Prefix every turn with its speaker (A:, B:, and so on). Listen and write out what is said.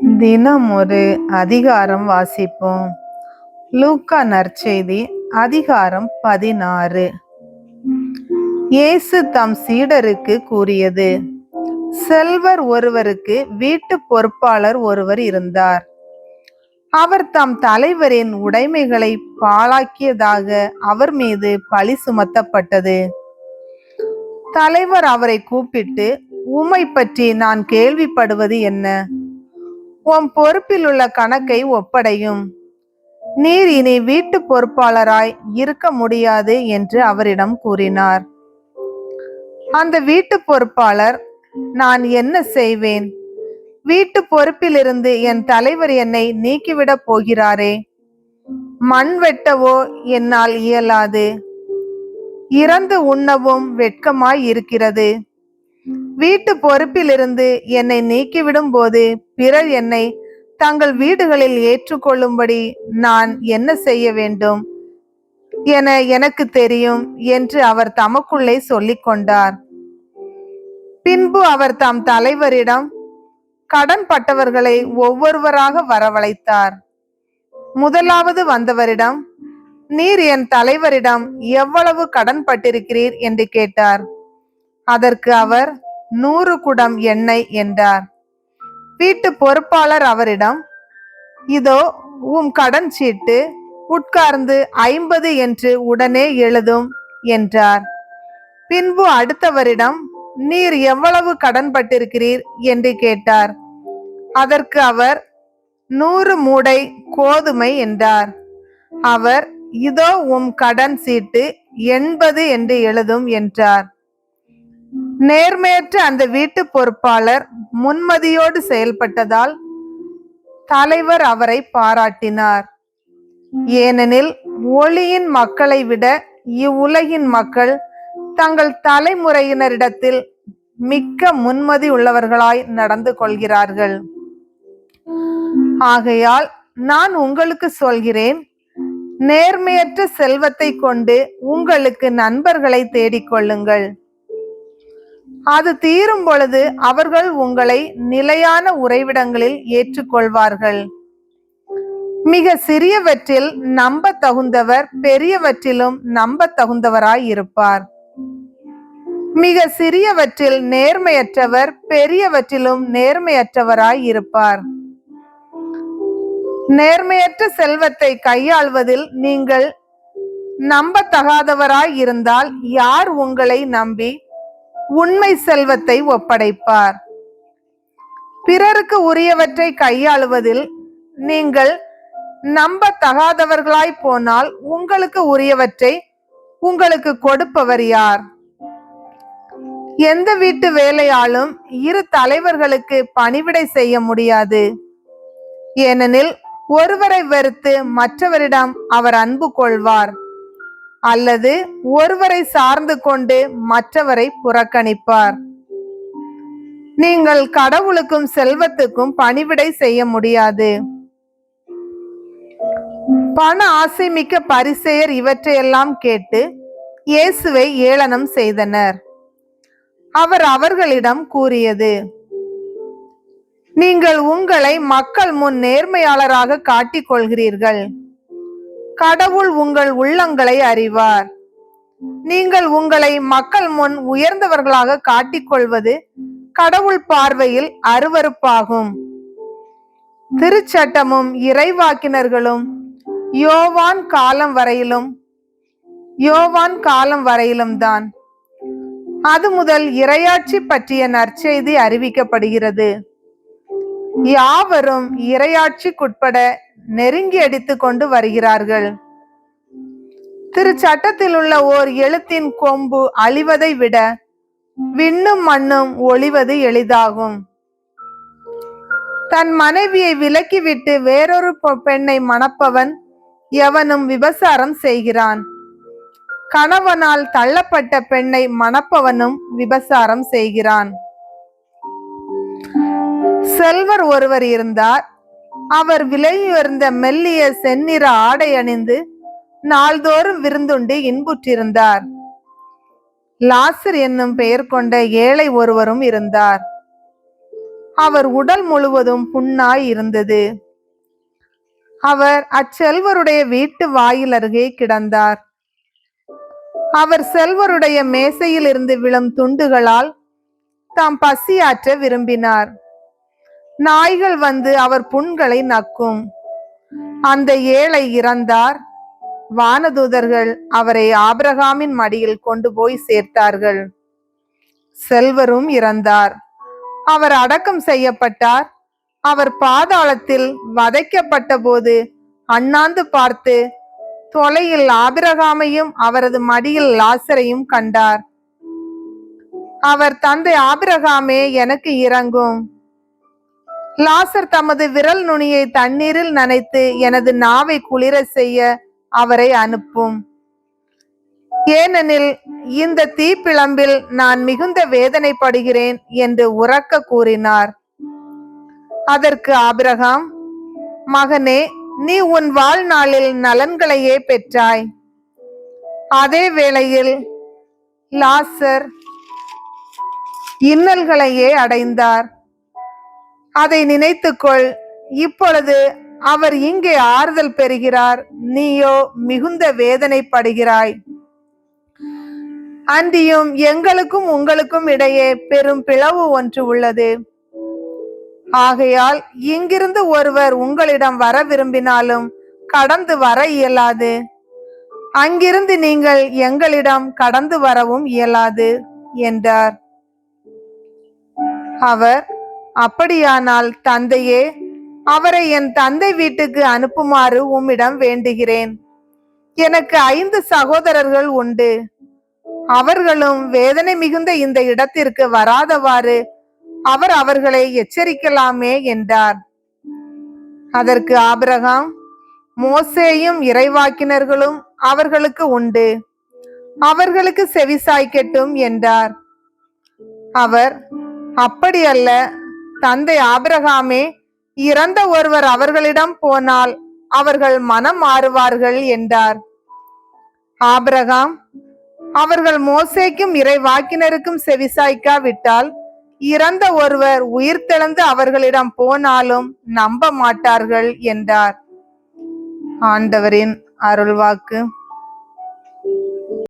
A: தினம் ஒரு அதிகாரம் வாசிப்போம். லூக்கா நற்செய்தி அதிகாரம் 16. இயேசு தம் சீடருக்கு கூறியது: செல்வர் ஒருவருக்கு வீட்டு பொறுப்பாளர் ஒருவர் இருந்தார். அவர் தம் தலைவரின் உடைமைகளை பாழாக்கியதாக அவர் மீது பழி சுமத்தப்பட்டது. தலைவர் அவரை கூப்பிட்டு, உம்மை பற்றி நான் கேள்விப்படுவது என்ன? உம் பொறுப்பில் உள்ள கணக்கை ஒப்படையும். நீர் இனி வீட்டு பொறுப்பாளராய் இருக்க முடியாது என்று அவரிடம் கூறினார். அந்த வீட்டு பொறுப்பாளர், நான் என்ன செய்வேன்? வீட்டு பொறுப்பிலிருந்து என் தலைவர் என்னை நீக்கிவிடப் போகிறாரே. மண் வெட்டவோ என்னால் இயலாது. இறந்து உண்ணவும் வெட்கமாய் இருக்கிறது. வீட்டு பொறுப்பிலிருந்து என்னை நீக்கிவிடும் போது பிறர் என்னை தங்கள் வீடுகளில் ஏற்றுக்கொள்ளும்படி நான் என்ன செய்ய வேண்டும் என எனக்கு தெரியும் என்று அவர் தமக்குள்ளே சொல்லிக் கொண்டார். பின்பு அவர் தம் தலைவரிடம் கடன் பட்டவர்களை ஒவ்வொருவராக வரவழைத்தார். முதலாவது வந்தவரிடம், நீர் என் தலைவரிடம் எவ்வளவு கடன் பட்டிருக்கிறீர் என்று கேட்டார். அதற்கு அவர் 100 குடம் எண்ணெய் என்றார். வீட்டு பொறுப்பாளர் அவரிடம், இதோ உம் கடன் சீட்டு, உட்கார்ந்து 50 என்று உடனே எழுதும் என்றார். பின்பு அடுத்தவரிடம், நீர் எவ்வளவு கடன் பட்டிருக்கிறீர் என்று கேட்டார். அதற்கு அவர் 100 மூடை கோதுமை என்றார். அவர், இதோ உம் கடன் சீட்டு 80 என்று எழுதும் என்றார். நேர்மையற்ற அந்த வீட்டு பொறுப்பாளர் முன்மதியோடு செயல்பட்டதால் தலைவர் அவரை பாராட்டினார். ஏனெனில் ஒளியின் மக்களை விட இவ்வுலகின் மக்கள் தங்கள் தலைமுறையினரிடத்தில் மிக்க முன்மதி உள்ளவர்களாய் நடந்து கொள்கிறார்கள். ஆகையால் நான் உங்களுக்கு சொல்கிறேன், நேர்மையற்ற செல்வத்தை கொண்டு உங்களுக்கு நண்பர்களை தேடிக்கொள்ளுங்கள். அது தீரும் பொழுது அவர்கள் உங்களை நிலையான உறைவிடங்களில் ஏற்றுக்கொள்வார்கள். மிக சிறியவற்றில் நம்ப தகுந்தவர் பெரியவற்றிலும் நம்ப தகுந்தவராய் இருப்பார். மிக சிறியவற்றில் நேர்மையற்றவர் பெரியவற்றிலும் நேர்மையற்றவராய் இருப்பார். நேர்மையற்ற செல்வத்தை கையாள்வதில் நீங்கள் நம்பத்தகாதவராய் இருந்தால் யார் உங்களை நம்பி உண்மை செல்வத்தை ஒப்படைப்பார்? பிறருக்கு உரியவற்றை கையாளுவதில் நீங்கள் நம்பத்தகாதவர்களாய் போனால் உங்களுக்கு உரியவற்றை உங்களுக்கு கொடுப்பவர் யார்? எந்த வீட்டு வேலையாலும் இரு தலைவர்களுக்கு பணிவிடை செய்ய முடியாது. ஏனெனில் ஒருவரை வெறுத்து மற்றவரிடம் அவர் அன்பு கொள்வார், அல்லது ஒருவரை சார்ந்து கொண்டு மற்றவரை புறக்கணிப்பார். நீங்கள் கடவுளுக்கும் செல்வத்துக்கும் பணிவிடை செய்ய முடியாது. பண ஆசைமிக்க பரிசேயர் இவற்றையெல்லாம் கேட்டு இயேசுவை ஏளனம் செய்தனர். அவர் அவர்களிடம் கூறியது: நீங்கள் உங்களை மக்கள் முன் நேர்மையாளராக காட்டிக் கொள்கிறீர்கள். கடவுள் உங்கள் உள்ளங்களை அறிவார். நீங்கள் உங்களை மக்கள் முன் உயர்ந்தவர்களாக காட்டிக்கொள்வது கடவுள் பார்வையில் அருவருப்பாகும். திருச்சட்டமும் இறைவாக்கினர்களும் யோவான் காலம் வரையிலும் தான். அது முதல் இறையாட்சி பற்றிய நற்செய்தி அறிவிக்கப்படுகிறது. யாவரும் இறையாட்சிக்குட்பட நெருங்கி அடித்து கொண்டு வருகிறார்கள். திருச்சட்டத்தில் உள்ள ஓர் எழுத்தின் கொம்பு அழிவதை விட விண்ணும் மண்ணும் ஒழிவது எளிதாகும். தன் மனைவியை விலக்கிவிட்டு வேறொரு பெண்ணை மணப்பவன் எவனும் விபசாரம் செய்கிறான். கணவனால் தள்ளப்பட்ட பெண்ணை மணப்பவனும் விபசாரம் செய்கிறான். செல்வர் ஒருவர் இருந்தார். அவர் விலையுயர்ந்த மெல்லிய செந்நிற ஆடை அணிந்து நாள்தோறும் விருந்துண்டு இன்புற்றிருந்தார். லாசர் என்னும் பெயர் கொண்ட ஏழை ஒருவரும் இருந்தார். அவர் உடல் முழுவதும் புண்ணாய் இருந்தது. அவர் அச்செல்வருடைய வீட்டு வாயில் அருகே கிடந்தார். அவர் செல்வருடைய மேசையில் இருந்து விழும் துண்டுகளால் தாம் பசியாற்ற விரும்பினார். நாய்கள் வந்து அவர் புண்களை நக்கும். அந்த ஏழை இறந்தார். வானதூதர்கள் அவரை ஆபிரகாமின் மடியில் கொண்டு போய் சேர்த்தார்கள். செல்வரும் இறந்தார். அவர் அடக்கம் செய்யப்பட்டார். அவர் பாதாளத்தில் வதைக்கப்பட்ட போது அண்ணாந்து பார்த்து தொலையில் ஆபிரகாமையும் அவரது மடியில் லாசரையும் கண்டார். அவர், தந்தை ஆபிரகாமே, எனக்கு இரங்கும். லாசர் தமது விரல் நுனியை தண்ணீரில் நனைத்து எனது நாவை குளிர செய்ய அவரை அனுப்பும். ஏனெனில் இந்த தீப்பிழம்பில் நான் மிகுந்த வேதனைப்படுகிறேன் என்று உரக்க கூறினார். அதற்கு ஆபிரகாம், மகனே, நீ உன் வாழ்நாளில் நலன்களையே பெற்றாய். அதே வேளையில் லாசர் இன்னல்களையே அடைந்தார். அதை நினைத்துக்கொள். இப்பொழுது அவர் இங்கே ஆறுதல் பெறுகிறார், நீயோ மிகுந்த வேதனைப்படுகிறாய். அன்றியும் எங்களுக்கும் உங்களுக்கும் இடையே பெரும் பிளவு ஒன்று உள்ளது. ஆகையால் இங்கிருந்து ஒருவர் உங்களிடம் வர விரும்பினாலும் கடந்து வர இயலாது. அங்கிருந்து நீங்கள் எங்களிடம் கடந்து வரவும் இயலாது என்றார். அவர், அப்படியானால் தந்தையே, அவரை என் தந்தை வீட்டுக்கு அனுப்புமாறு உம்மிடம் வேண்டுகிறேன். எனக்கு 5 சகோதரர்கள் உண்டு. அவர்களும் வேதனை மிகுந்த இந்த இடத்திற்கு வராதவாறு அவர் அவர்களை எச்சரிக்கலாமே என்றார். அதற்கு ஆபிரகாம், மோசேயும் இறைவாக்கினர்களும் அவர்களுக்கு உண்டு, அவர்களுக்கு செவிசாய்க்கட்டும் என்றார். அவர், அப்படியல்ல தந்தை ஆபிரகாமே, இறந்த ஒருவர் அவர்களிடம் போனால் அவர்கள் மனம் மாறுவார்கள் என்றார். ஆபிரகாம், அவர்கள் மோசேக்கும் இறைவாக்கினருக்கும் செவிசாய்க்காவிட்டால் இறந்த ஒருவர் உயிர்த்தெழுந்து அவர்களிடம் போனாலும் நம்ப மாட்டார்கள் என்றார். ஆண்டவரின் அருள்வாக்கு.